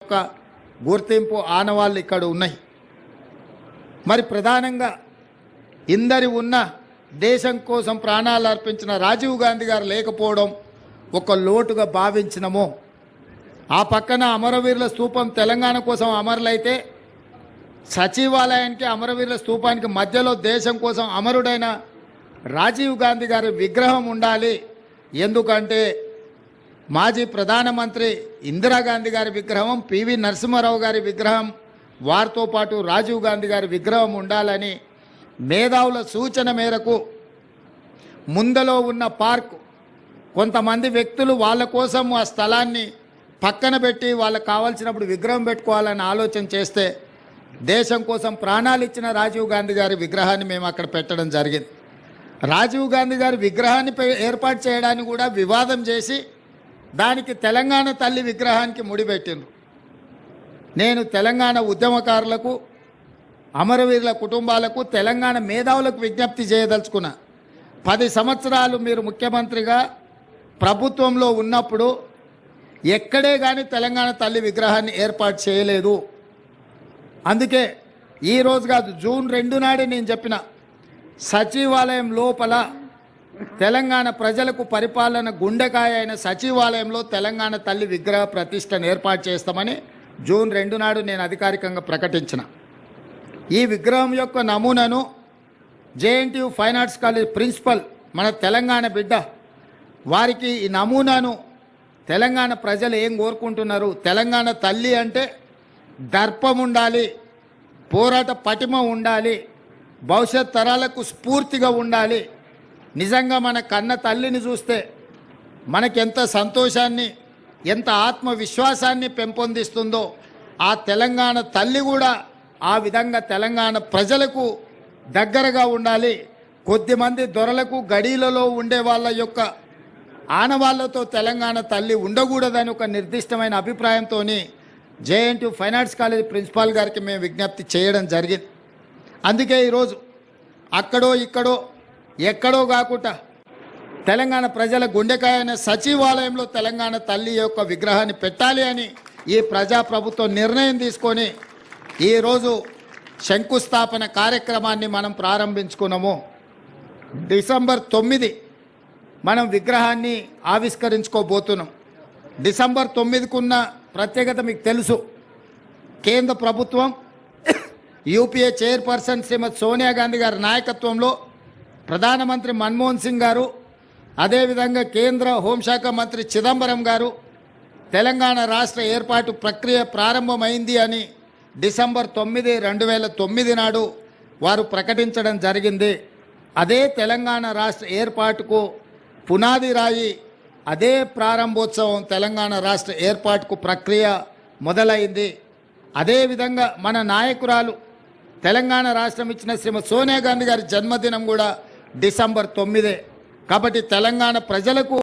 యొక్క గుర్తింపు ఆనవాళ్ళు ఇక్కడ ఉన్నాయి. మరి ప్రధానంగా ఇందరి ఉన్న దేశం కోసం ప్రాణాలు అర్పించిన రాజీవ్ గాంధీ గారు లేకపోవడం ఒక లోటుగా భావించినము. ఆ పక్కన అమరవీరుల స్తూపం తెలంగాణ కోసం అమరులైతే సచివాలయానికి అమరవీరుల స్తూపానికి మధ్యలో దేశం కోసం అమరుడైన రాజీవ్ గాంధీ గారి విగ్రహం ఉండాలి. ఎందుకంటే మాజీ ప్రధానమంత్రి ఇందిరాగాంధీ గారి విగ్రహం, పివి నరసింహారావు గారి విగ్రహం, వారితో పాటు రాజీవ్ గాంధీ గారి విగ్రహం ఉండాలని మేధావుల సూచన మేరకు ముందలో ఉన్న పార్కు కొంతమంది వ్యక్తులు వాళ్ళ కోసం ఆ స్థలాన్ని పక్కన పెట్టి వాళ్ళకు కావాల్సినప్పుడు విగ్రహం పెట్టుకోవాలని ఆలోచన చేస్తే దేశం కోసం ప్రాణాలు ఇచ్చిన రాజీవ్ గాంధీ గారి విగ్రహాన్ని మేము అక్కడ పెట్టడం జరిగింది. రాజీవ్ గాంధీ గారి విగ్రహాన్ని ఏర్పాటు చేయడానికి కూడా వివాదం చేసి దానికి తెలంగాణ తల్లి విగ్రహానికి ముడిపెట్టిండ్రు. నేను తెలంగాణ ఉద్యమకారులకు, అమరవీరుల కుటుంబాలకు, తెలంగాణ మేధావులకు విజ్ఞప్తి చేయదలుచుకున్నా. 10 సంవత్సరాలు మీరు ముఖ్యమంత్రిగా ప్రభుత్వంలో ఉన్నప్పుడు ఎక్కడే కానీ తెలంగాణ తల్లి విగ్రహాన్ని ఏర్పాటు చేయలేదు. అందుకే ఈరోజు కాదు, జూన్ 2 నాడే నేను చెప్పిన సచివాలయం లోపల తెలంగాణ ప్రజలకు పరిపాలన గుండెకాయ అయిన సచివాలయంలో తెలంగాణ తల్లి విగ్రహ ప్రతిష్టను ఏర్పాటు చేస్తామని జూన్ 2 నాడు నేను అధికారికంగా ప్రకటించిన. ఈ విగ్రహం యొక్క నమూనాను JNTU fine arts college principal, మన తెలంగాణ బిడ్డ, వారికి ఈ నమూనాను తెలంగాణ ప్రజలు ఏం కోరుకుంటున్నారు, తెలంగాణ తల్లి అంటే దర్పం ఉండాలి, పోరాట పటిమ ఉండాలి, భవిష్యత్ తరాలకు స్ఫూర్తిగా ఉండాలి. నిజంగా మన కన్న తల్లిని చూస్తే మనకెంత సంతోషాన్ని, ఎంత ఆత్మవిశ్వాసాన్ని పెంపొందిస్తుందో ఆ తెలంగాణ తల్లి కూడా ఆ విధంగా తెలంగాణ ప్రజలకు దగ్గరగా ఉండాలి. కొద్దిమంది దొరలకు గడీలలో ఉండే వాళ్ళ యొక్క ఆనవాళ్లతో తెలంగాణ తల్లి ఉండకూడదని ఒక నిర్దిష్టమైన అభిప్రాయంతో JNTU fine arts college principal గారికి మేము విజ్ఞప్తి చేయడం జరిగింది. అందుకే ఈరోజు అక్కడో ఇక్కడో ఎక్కడో కాకుండా తెలంగాణ ప్రజల గుండెకాయ అయిన సచివాలయంలో తెలంగాణ తల్లి యొక్క విగ్రహాన్ని పెట్టాలి అని ఈ ప్రజాప్రభుత్వం నిర్ణయం తీసుకొని ఈరోజు శంకుస్థాపన కార్యక్రమాన్ని మనం ప్రారంభించుకున్నాము. డిసెంబర్ 9 మనం విగ్రహాన్ని ఆవిష్కరించుకోబోతున్నాం. డిసెంబర్ 9కున్న ప్రత్యేకత మీకు తెలుసు. కేంద్ర ప్రభుత్వం యూపీఏ చైర్పర్సన్ శ్రీమతి సోనియా గాంధీ గారి నాయకత్వంలో ప్రధానమంత్రి మన్మోహన్ సింగ్ గారు, అదేవిధంగా కేంద్ర హోంశాఖ మంత్రి చిదంబరం గారు తెలంగాణ రాష్ట్ర ఏర్పాటు ప్రక్రియ ప్రారంభమైంది అని డిసెంబర్ 9, 2009 నాడు వారు ప్రకటించడం జరిగింది. అదే తెలంగాణ రాష్ట్ర ఏర్పాటుకు పునాది రాయి, అదే ప్రారంభోత్సవం తెలంగాణ రాష్ట్ర ఏర్పాటుకు ప్రక్రియ మొదలైంది. అదేవిధంగా మన నాయకురాలు తెలంగాణ రాష్ట్రం ఇచ్చిన శ్రీమతి సోనియా గాంధీ గారి జన్మదినం కూడా డిసెంబర్ 9. కాబట్టి తెలంగాణ ప్రజలకు